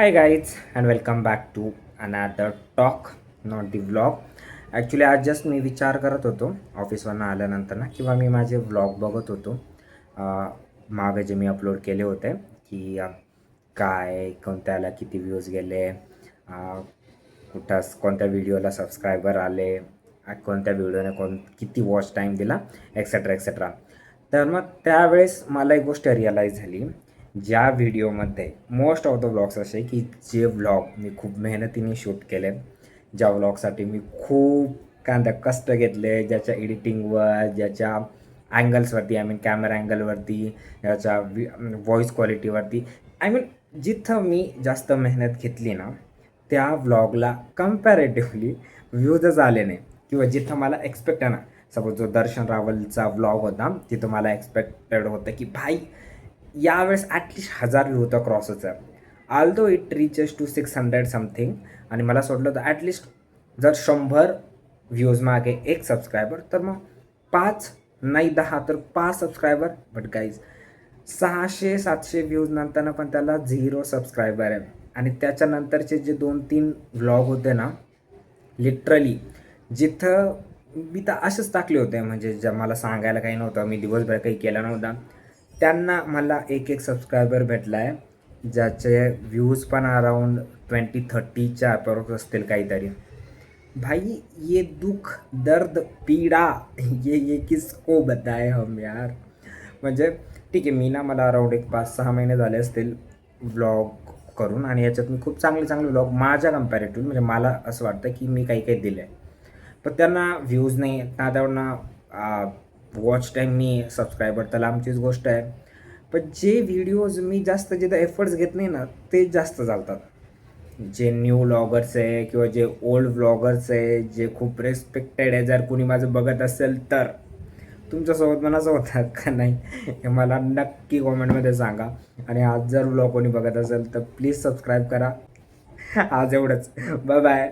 Hi guys and welcome back to another talk, not the vlog. Actually आज just मी विचार करत होतो ऑफिसवरनं आल्यानंतर ना किंवा मी माझे व्लॉग बघत होतो मागे जे मी अपलोड केले होते की काय कोणत्याला किती व्ह्यूज गेले, कुठं कोणत्या व्हिडिओला सबस्क्रायबर आले, कोणत्या व्हिडिओने किती वॉच टाईम दिला एक्सेट्रा एक्सेट्रा. तर मग त्यावेळेस मला एक गोष्ट रिअलाईज झाली, ज्या व्हिडिओमध्ये मोस्ट ऑफ द व्लॉग्स असे की जे व्लॉग मी खूप मेहनतीने शूट केले, ज्या व्लॉगसाठी मी खूप कांदा कष्ट घेतले, ज्याच्या एडिटिंगवर, ज्याच्या अँगल्सवरती, आय मीन कॅमेरा अँगलवरती, ज्याच्या व्हॉईस क्वालिटीवरती, आय मीन जिथं मी जास्त मेहनत घेतली ना त्या व्लॉगला कम्पॅरेटिव्हली व्ह्यूजच आले नाही. किंवा जिथं मला एक्सपेक्ट आहे ना, सपोज जो दर्शन रावलचा व्लॉग होता तिथं मला एक्सपेक्टेड होतं की भाई यावेळेस ॲटलिस्ट 1000 व्ह्यू तर क्रॉसच आहे. Although it reaches to 600 something, आणि मला सोडलं होतं ॲटलिस्ट जर 100 व्ह्यूज मागे एक सबस्क्रायबर तर मग 5 नाही 10 तर 5 सबस्क्रायबर. बट गाईज 600-700 व्ह्यूज नंतर पण त्याला 0 सबस्क्रायबर आहे. आणि त्याच्यानंतरचे जे 2-3 व्लॉग होते ना, लिटरली जिथं मी तर असेच टाकले होते, म्हणजे ज्या मला सांगायला काही नव्हतं, मी दिवसभर काही केलं नव्हतं, त्यांना मला एक सबस्क्रायबर भेटला आहे, ज्याचे व्ह्यूज पण अराउंड 20-30च्या अप्रॉक्स असतील काहीतरी. भाई ये दुख दर्द पीडा ये किसको बताए हम यार. म्हणजे ठीक आहे, मी ना मला अराउंड एक 5-6 महिने झाले असतील व्लॉग करून, आणि याच्यात मी खूप चांगले व्लॉग माझ्या कम्पॅरेटिव्ह, म्हणजे मला असं वाटतं की मी काही दिलं आहे, पण त्यांना व्ह्यूज नाही ना, त्यांना वॉच टाईम नाही, सबस्क्रायबर तर लांबचीच गोष्ट आहे. पण जे व्हिडिओज मी जास्त जिथं एफर्ट्स घेत नाही ना ते जास्त चालतात. जे न्यू व्लॉगर्स आहे किंवा जे ओल्ड व्लॉगर्स आहे, जे खूप रेस्पेक्टेड आहे, जर कोणी माझं बघत असेल तर तुमच्यासोबत पण असं होतं का नाही हे मला नक्की कॉमेंटमध्ये सांगा. आणि आज जर व्लॉग कोणी बघत असेल तर प्लीज सबस्क्राईब करा. आज एवढंच. Bye bye.